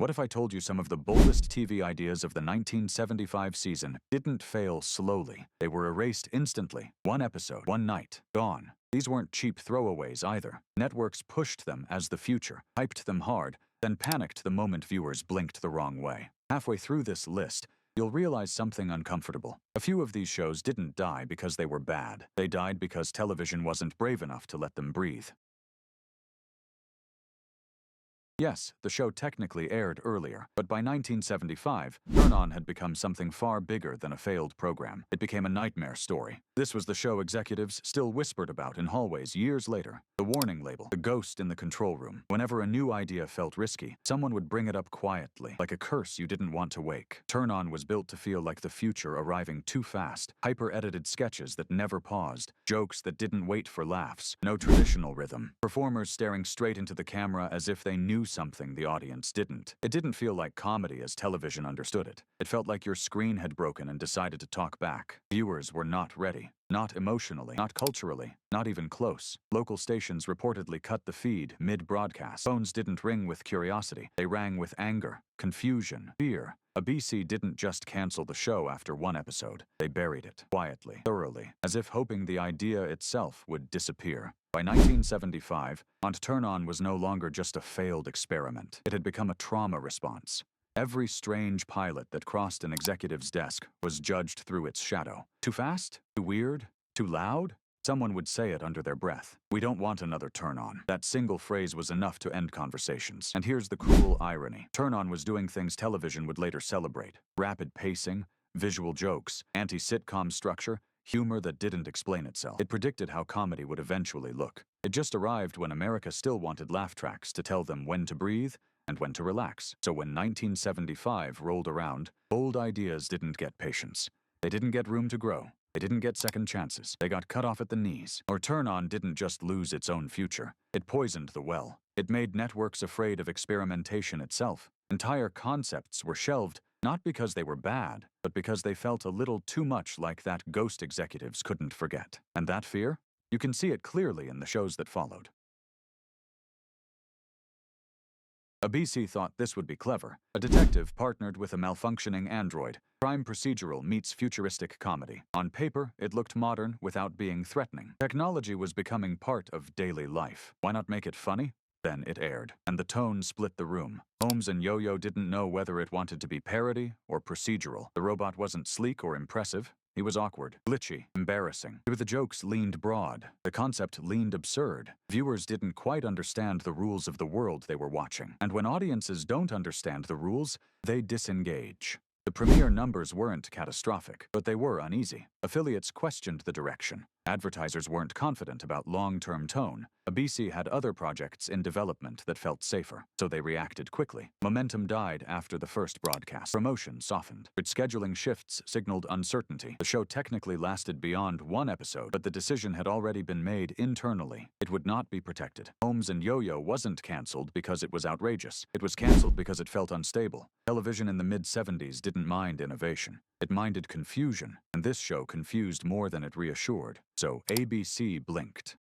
What if I told you some of the boldest TV ideas of the 1975 season didn't fail slowly? They were erased instantly. One episode, one night, gone. These weren't cheap throwaways either. Networks pushed them as the future, hyped them hard, then panicked the moment viewers blinked the wrong way. Halfway through this list, you'll realize something uncomfortable. A few of these shows didn't die because they were bad. They died because television wasn't brave enough to let them breathe. Yes, the show technically aired earlier, but by 1975, Turn On had become something far bigger than a failed program. It became a nightmare story. This was the show executives still whispered about in hallways years later. The warning label, the ghost in the control room. Whenever a new idea felt risky, someone would bring it up quietly, like a curse you didn't want to wake. Turn On was built to feel like the future arriving too fast. Hyper-edited sketches that never paused. Jokes that didn't wait for laughs. No traditional rhythm. Performers staring straight into the camera as if they knew something the audience didn't. It didn't feel like comedy as television understood it. It felt like your screen had broken and decided to talk back. Viewers were not ready. Not emotionally, not culturally, not even close. Local stations reportedly cut the feed mid-broadcast. Phones didn't ring with curiosity. They rang with anger, confusion, fear. A BC didn't just cancel the show after one episode. They buried it, quietly, thoroughly, as if hoping the idea itself would disappear. By 1975, Turn On was no longer just a failed experiment. It had become a trauma response. Every strange pilot that crossed an executive's desk was judged through its shadow. Too fast? Too weird? Too loud? Someone would say it under their breath. We don't want another Turn On. That single phrase was enough to end conversations. And here's the cruel irony. Turn On was doing things television would later celebrate. Rapid pacing, visual jokes, anti-sitcom structure, humor that didn't explain itself. It predicted how comedy would eventually look. It just arrived when America still wanted laugh tracks to tell them when to breathe and when to relax. So when 1975 rolled around, bold ideas didn't get patience. They didn't get room to grow. They didn't get second chances. They got cut off at the knees. Or Turn On didn't just lose its own future. It poisoned the well. It made networks afraid of experimentation itself. Entire concepts were shelved, not because they were bad, but because they felt a little too much like that ghost executives couldn't forget. And that fear? You can see it clearly in the shows that followed. A BC thought this would be clever. A detective partnered with a malfunctioning android. Crime procedural meets futuristic comedy. On paper, it looked modern without being threatening. Technology was becoming part of daily life. Why not make it funny? Then it aired, and the tone split the room. Holmes and Yo-Yo didn't know whether it wanted to be parody or procedural. The robot wasn't sleek or impressive. He was awkward, glitchy, embarrassing. The jokes leaned broad. The concept leaned absurd. Viewers didn't quite understand the rules of the world they were watching. And when audiences don't understand the rules, they disengage. The premiere numbers weren't catastrophic, but they were uneasy. Affiliates questioned the direction. Advertisers weren't confident about long-term tone. A BC had other projects in development that felt safer, so they reacted quickly. Momentum died after the first broadcast. Promotion softened, but scheduling shifts signaled uncertainty. The show technically lasted beyond one episode, but the decision had already been made internally. It would not be protected. Holmes and Yo-Yo wasn't canceled because it was outrageous. It was canceled because it felt unstable. Television in the mid-70s didn't mind innovation. It minded confusion, and this show confused more than it reassured. So ABC blinked.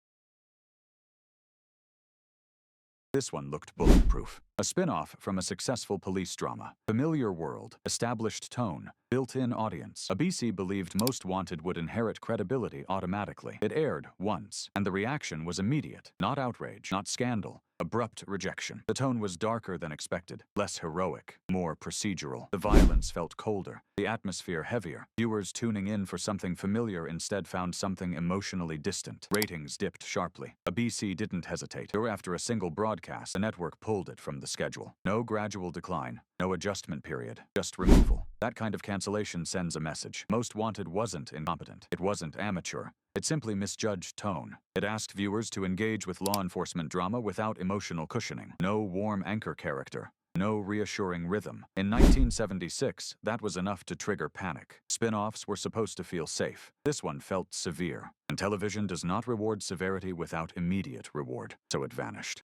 This one looked bulletproof. A spin-off from a successful police drama. Familiar world, established tone, built-in audience. A BC believed Most Wanted would inherit credibility automatically. It aired once, and the reaction was immediate. Not outrage, not scandal. Abrupt rejection. The tone was darker than expected, less heroic, more procedural. The violence felt colder, the atmosphere heavier. Viewers tuning in for something familiar instead found something emotionally distant. Ratings dipped sharply. A BC didn't hesitate. After a single broadcast, the network pulled it from the schedule. No gradual decline, no adjustment period, just removal. That kind of cancellation sends a message. Most Wanted wasn't incompetent. It wasn't amateur. It simply misjudged tone. It asked viewers to engage with law enforcement drama without emotional cushioning. No warm anchor character. No reassuring rhythm. In 1976, that was enough to trigger panic. Spin-offs were supposed to feel safe. This one felt severe. And television does not reward severity without immediate reward. So it vanished.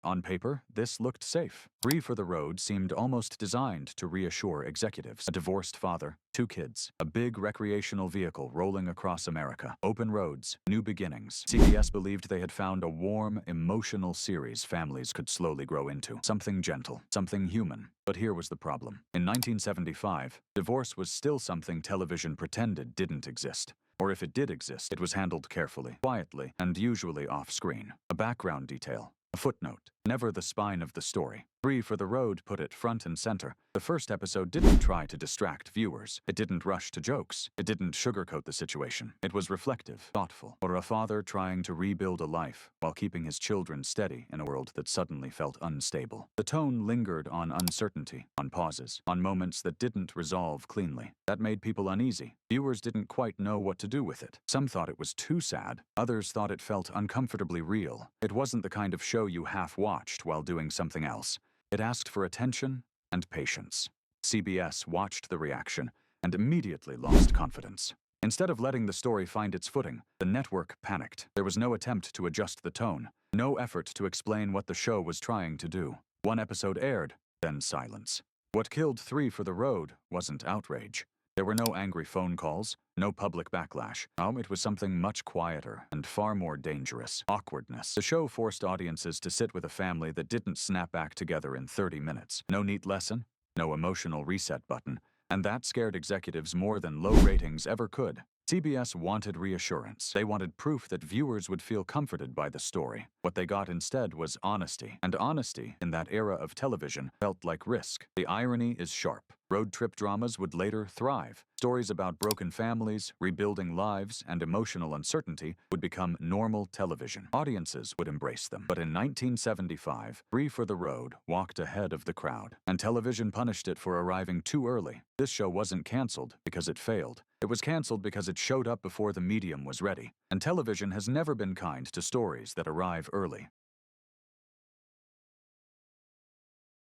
On paper, this looked safe. Free for the Road seemed almost designed to reassure executives. A divorced father, 2 kids, a big recreational vehicle rolling across America, open roads, new beginnings. CBS believed they had found a warm, emotional series families could slowly grow into. Something gentle, something human. But here was the problem. In 1975, divorce was still something television pretended didn't exist. Or if it did exist, it was handled carefully, quietly, and usually off-screen. A background detail. A footnote, never the spine of the story. Free for the Road put it front and center. The first episode didn't try to distract viewers. It didn't rush to jokes. It didn't sugarcoat the situation. It was reflective, thoughtful, or a father trying to rebuild a life while keeping his children steady in a world that suddenly felt unstable. The tone lingered on uncertainty, on pauses, on moments that didn't resolve cleanly. That made people uneasy. Viewers didn't quite know what to do with it. Some thought it was too sad. Others thought it felt uncomfortably real. It wasn't the kind of show you half-watched while doing something else. It asked for attention and patience. CBS watched the reaction and immediately lost confidence. Instead of letting the story find its footing, the network panicked. There was no attempt to adjust the tone, no effort to explain what the show was trying to do. One episode aired, then silence. What killed Free for the Road wasn't outrage. There were no angry phone calls, no public backlash. It was something much quieter and far more dangerous. Awkwardness. The show forced audiences to sit with a family that didn't snap back together in 30 minutes. No neat lesson, no emotional reset button, and that scared executives more than low ratings ever could. CBS wanted reassurance. They wanted proof that viewers would feel comforted by the story. What they got instead was honesty. And honesty, in that era of television, felt like risk. The irony is sharp. Road trip dramas would later thrive. Stories about broken families, rebuilding lives, and emotional uncertainty would become normal television. Audiences would embrace them. But in 1975, Free for the Road walked ahead of the crowd, and television punished it for arriving too early. This show wasn't canceled because it failed. It was canceled because it showed up before the medium was ready. And television has never been kind to stories that arrive early.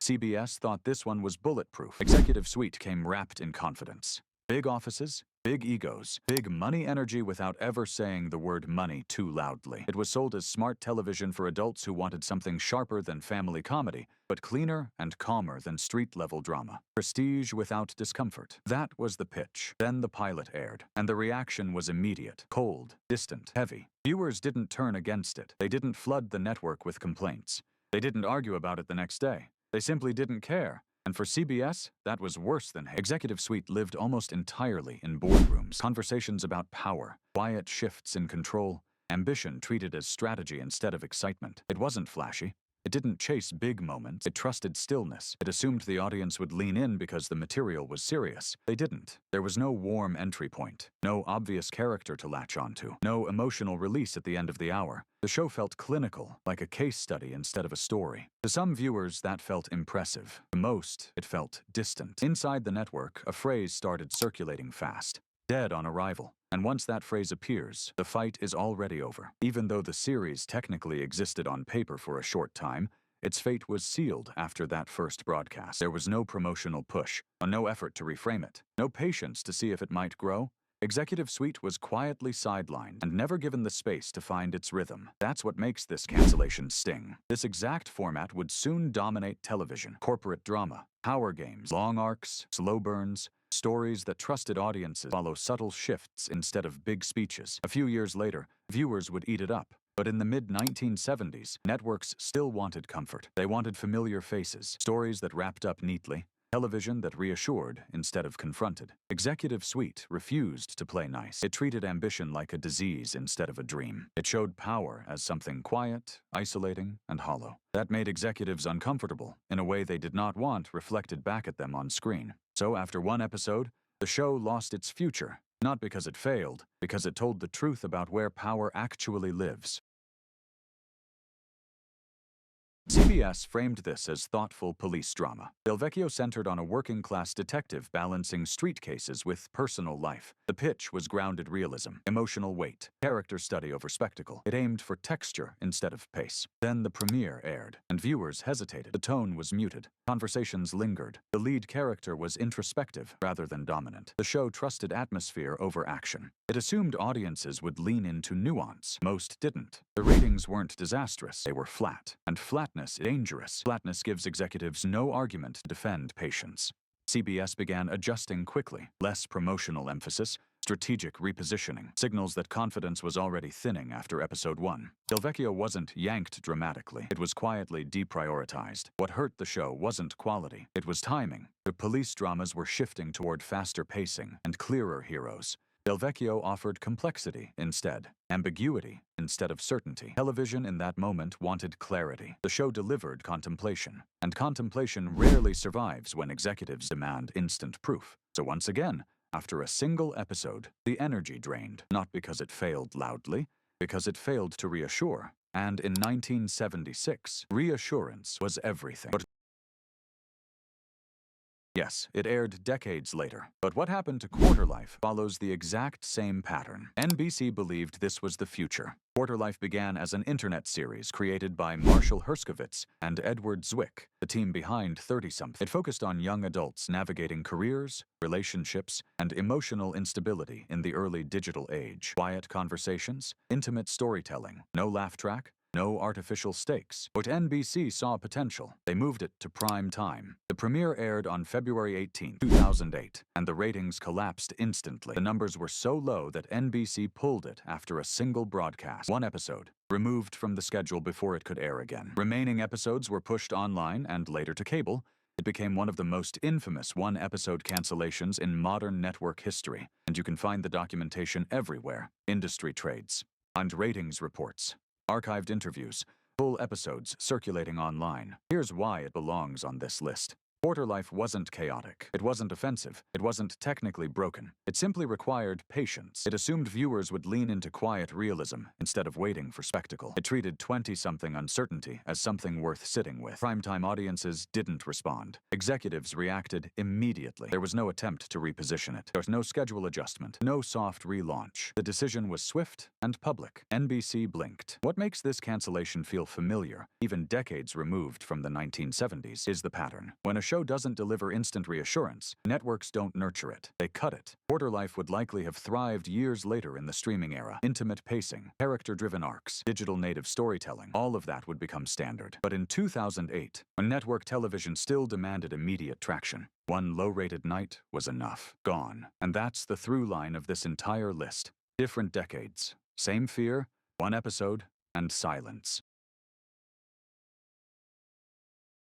CBS thought this one was bulletproof. Executive Suite came wrapped in confidence. Big offices, big egos, big money energy without ever saying the word money too loudly. It was sold as smart television for adults who wanted something sharper than family comedy, but cleaner and calmer than street-level drama. Prestige without discomfort. That was the pitch. Then the pilot aired, and the reaction was immediate. Cold, distant, heavy. Viewers didn't turn against it. They didn't flood the network with complaints. They didn't argue about it the next day. They simply didn't care. And for CBS, that was worse than hate. Executive Suite lived almost entirely in boardrooms. Conversations about power, quiet shifts in control, ambition treated as strategy instead of excitement. It wasn't flashy. It didn't chase big moments. It trusted stillness. It assumed the audience would lean in because the material was serious. They didn't. There was no warm entry point, no obvious character to latch onto, no emotional release at the end of the hour. The show felt clinical, like a case study instead of a story. To some viewers, that felt impressive. To most, it felt distant. Inside the network, a phrase started circulating fast. Dead on arrival. And once that phrase appears, the fight is already over. Even though the series technically existed on paper for a short time, its fate was sealed after that first broadcast. There was no promotional push, no effort to reframe it, no patience to see if it might grow. Executive Suite was quietly sidelined and never given the space to find its rhythm. That's what makes this cancellation sting. This exact format would soon dominate television. Corporate drama, power games, long arcs, slow burns, stories that trusted audiences follow subtle shifts instead of big speeches. A few years later, viewers would eat it up. But in the mid-1970s, networks still wanted comfort. They wanted familiar faces, stories that wrapped up neatly, television that reassured instead of confronted. Executive Suite refused to play nice. It treated ambition like a disease instead of a dream. It showed power as something quiet, isolating, and hollow. That made executives uncomfortable in a way they did not want reflected back at them on screen. So after one episode, the show lost its future, not because it failed, because it told the truth about where power actually lives. CBS CBS framed this as thoughtful police drama. Delvecchio centered on a working-class detective balancing street cases with personal life. The pitch was grounded realism, emotional weight, character study over spectacle. It aimed for texture instead of pace. Then the premiere aired, and viewers hesitated. The tone was muted. Conversations lingered. The lead character was introspective rather than dominant. The show trusted atmosphere over action. It assumed audiences would lean into nuance. Most didn't. The ratings weren't disastrous. They were flat. And flatness is dangerous. Flatness gives executives no argument to defend patience. CBS began adjusting quickly. Less promotional emphasis, strategic repositioning, signals that confidence was already thinning after episode 1. Delvecchio wasn't yanked dramatically. It was quietly deprioritized. What hurt the show wasn't quality. It was timing. The police dramas were shifting toward faster pacing and clearer heroes. Delvecchio offered complexity instead, ambiguity instead of certainty. Television in that moment wanted clarity. The show delivered contemplation, and contemplation rarely survives when executives demand instant proof. So once again, after a single episode, the energy drained, not because it failed loudly, because it failed to reassure. And in 1976, reassurance was everything. Yes, it aired decades later. But what happened to Quarterlife follows the exact same pattern. NBC believed this was the future. Quarterlife began as an internet series created by Marshall Herskovitz and Edward Zwick, the team behind 30-something. It focused on young adults navigating careers, relationships, and emotional instability in the early digital age. Quiet conversations, intimate storytelling, no laugh track, no artificial stakes. But NBC saw potential. They moved it to prime time. The premiere aired on February 18, 2008, and the ratings collapsed instantly. The numbers were so low that NBC pulled it after a single broadcast. One episode, removed from the schedule before it could air again. Remaining episodes were pushed online and later to cable. It became one of the most infamous one-episode cancellations in modern network history, and you can find the documentation everywhere. Industry trades and ratings reports. Archived interviews, full episodes circulating online. Here's why it belongs on this list. Quarterlife wasn't chaotic. It wasn't offensive. It wasn't technically broken. It simply required patience. It assumed viewers would lean into quiet realism instead of waiting for spectacle. It treated 20-something uncertainty as something worth sitting with. Primetime audiences didn't respond. Executives reacted immediately. There was no attempt to reposition it. There was no schedule adjustment, no soft relaunch. The decision was swift and public. NBC blinked. What makes this cancellation feel familiar, even decades removed from the 1970s, is the pattern. When a show doesn't deliver instant reassurance, networks don't nurture it. They cut it. Quarterlife would likely have thrived years later in the streaming era. Intimate pacing, character-driven arcs, digital native storytelling, all of that would become standard. But in 2008, when network television still demanded immediate traction, one low-rated night was enough. Gone. And that's the through line of this entire list. Different decades, same fear, one episode, and silence.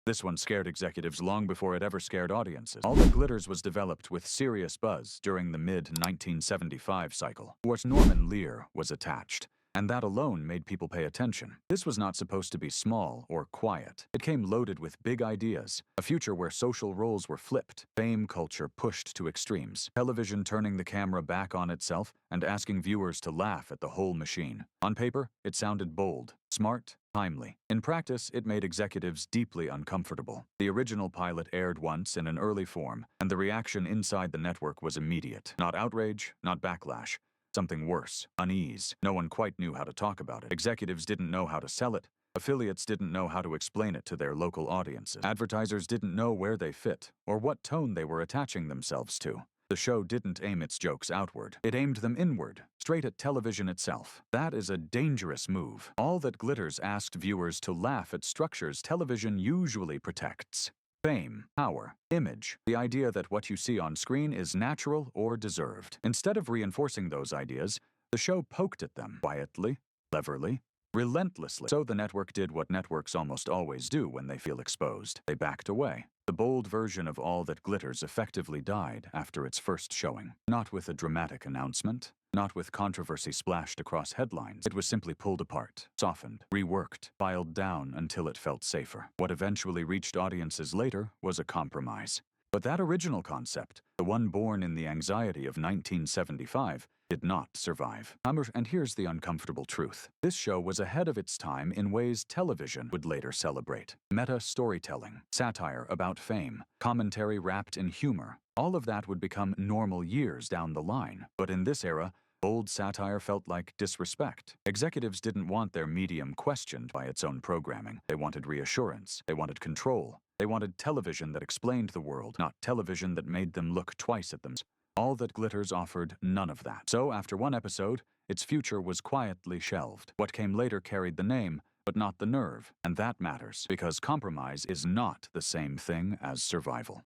This one scared executives long before it ever scared audiences. All That Glitters was developed with serious buzz during the mid-1975 cycle, which Norman Lear was attached, and that alone made people pay attention. This was not supposed to be small or quiet. It came loaded with big ideas, a future where social roles were flipped, fame culture pushed to extremes, television turning the camera back on itself and asking viewers to laugh at the whole machine. On paper, it sounded bold, smart, timely. In practice, it made executives deeply uncomfortable. The original pilot aired once in an early form, and the reaction inside the network was immediate. Not outrage, not backlash. Something worse, unease. No one quite knew how to talk about it. Executives didn't know how to sell it. Affiliates didn't know how to explain it to their local audiences. Advertisers didn't know where they fit or what tone they were attaching themselves to. The show didn't aim its jokes outward. It aimed them inward, straight at television itself. That is a dangerous move. All That Glitters asked viewers to laugh at structures television usually protects. Fame, power, image, the idea that what you see on screen is natural or deserved. Instead of reinforcing those ideas, the show poked at them quietly, cleverly, relentlessly. So the network did what networks almost always do when they feel exposed. They backed away. The bold version of All That Glitters effectively died after its first showing. Not with a dramatic announcement, not with controversy splashed across headlines. It was simply pulled apart, softened, reworked, filed down until it felt safer. What eventually reached audiences later was a compromise. But that original concept, the one born in the anxiety of 1975, did not survive. And here's the uncomfortable truth. This show was ahead of its time in ways television would later celebrate. Meta storytelling, satire about fame, commentary wrapped in humor. All of that would become normal years down the line. But in this era, bold satire felt like disrespect. Executives didn't want their medium questioned by its own programming. They wanted reassurance. They wanted control. They wanted television that explained the world, not television that made them look twice at them. All that glitters offered none of that. So after one episode, its future was quietly shelved. What came later carried the name, but not the nerve. And that matters, because compromise is not the same thing as survival.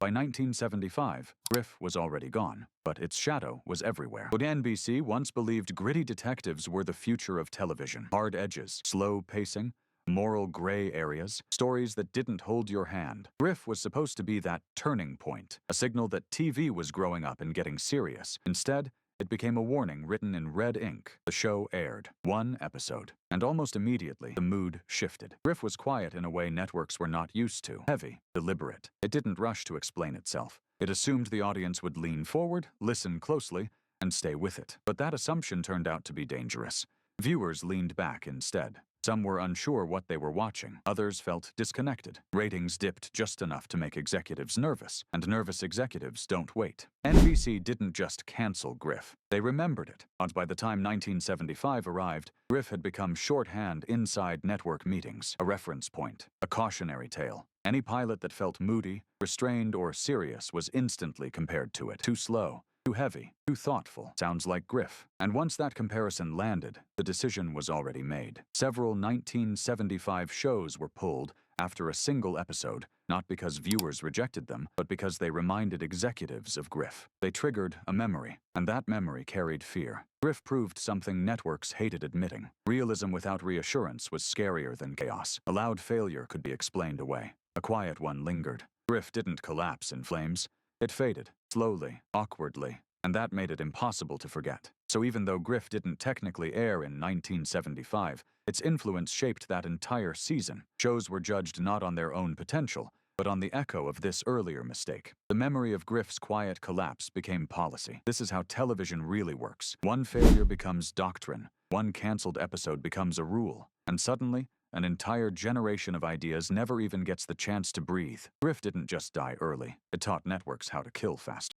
By 1975, Griff was already gone, but its shadow was everywhere. But NBC once believed gritty detectives were the future of television. Hard edges, slow pacing, moral gray areas, stories that didn't hold your hand. Griff was supposed to be that turning point, a signal that TV was growing up and getting serious. Instead, it became a warning written in red ink. The show aired. One episode. And almost immediately, the mood shifted. Griff was quiet in a way networks were not used to. Heavy, deliberate. It didn't rush to explain itself. It assumed the audience would lean forward, listen closely, and stay with it. But that assumption turned out to be dangerous. Viewers leaned back instead. Some were unsure what they were watching. Others felt disconnected. Ratings dipped just enough to make executives nervous, and nervous executives don't wait. NBC didn't just cancel Griff. They remembered it. And by the time 1975 arrived, Griff had become shorthand inside network meetings, a reference point, a cautionary tale. Any pilot that felt moody, restrained, or serious was instantly compared to it. Too slow. Too heavy, too thoughtful, sounds like Griff. And once that comparison landed, the decision was already made. Several 1975 shows were pulled after a single episode, not because viewers rejected them, but because they reminded executives of Griff. They triggered a memory, and that memory carried fear. Griff proved something networks hated admitting. Realism without reassurance was scarier than chaos. A loud failure could be explained away. A quiet one lingered. Griff didn't collapse in flames. It faded, slowly, awkwardly, and that made it impossible to forget. So even though Griff didn't technically air in 1975, its influence shaped that entire season. Shows were judged not on their own potential, but on the echo of this earlier mistake. The memory of Griff's quiet collapse became policy. This is how television really works. One failure becomes doctrine. One canceled episode becomes a rule. And suddenly, an entire generation of ideas never even gets the chance to breathe. Griff didn't just die early. It taught networks how to kill fast.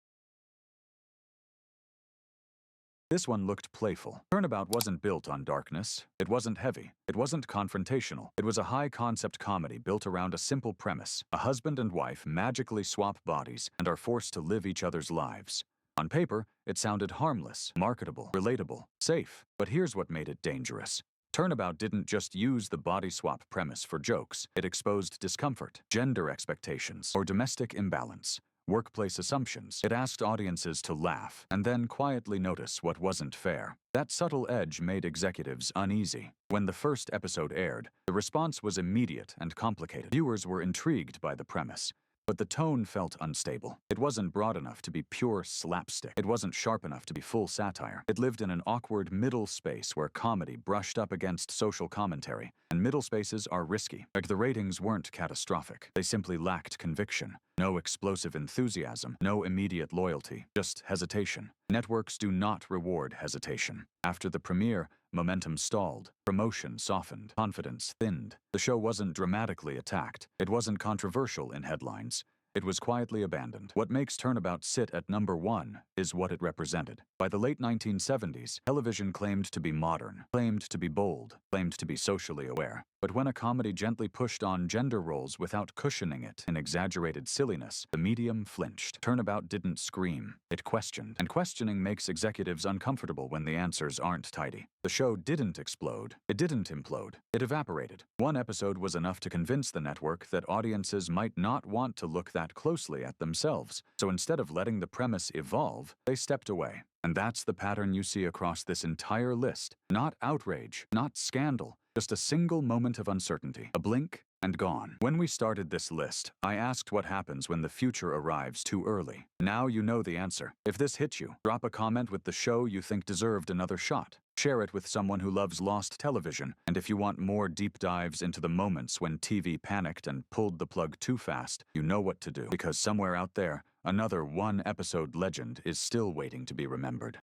This one looked playful. Turnabout wasn't built on darkness. It wasn't heavy. It wasn't confrontational. It was a high-concept comedy built around a simple premise. A husband and wife magically swap bodies and are forced to live each other's lives. On paper, it sounded harmless, marketable, relatable, safe. But here's what made it dangerous. Turnabout didn't just use the body swap premise for jokes. It exposed discomfort, gender expectations, or domestic imbalance, workplace assumptions. It asked audiences to laugh and then quietly notice what wasn't fair. That subtle edge made executives uneasy. When the first episode aired, the response was immediate and complicated. Viewers were intrigued by the premise, but the tone felt unstable. It wasn't broad enough to be pure slapstick. It wasn't sharp enough to be full satire. It lived in an awkward middle space where comedy brushed up against social commentary, and middle spaces are risky. Like the ratings weren't catastrophic. They simply lacked conviction. No explosive enthusiasm, no immediate loyalty, just hesitation. Networks do not reward hesitation. After the premiere, momentum stalled, promotion softened, confidence thinned. The show wasn't dramatically attacked. It wasn't controversial in headlines. It was quietly abandoned. What makes Turnabout sit at number 1 is what it represented. By the late 1970s, television claimed to be modern, claimed to be bold, claimed to be socially aware. But when a comedy gently pushed on gender roles without cushioning it in exaggerated silliness, the medium flinched. Turnabout didn't scream. It questioned. And questioning makes executives uncomfortable when the answers aren't tidy. The show didn't explode. It didn't implode. It evaporated. One episode was enough to convince the network that audiences might not want to look that closely at themselves. So instead of letting the premise evolve, they stepped away. And that's the pattern you see across this entire list. Not outrage, not scandal, just a single moment of uncertainty. A blink and gone. When we started this list, I asked what happens when the future arrives too early. Now you know the answer. If this hit you, drop a comment with the show you think deserved another shot. Share it with someone who loves lost television, and if you want more deep dives into the moments when TV panicked and pulled the plug too fast, you know what to do, because somewhere out there, another one-episode legend is still waiting to be remembered.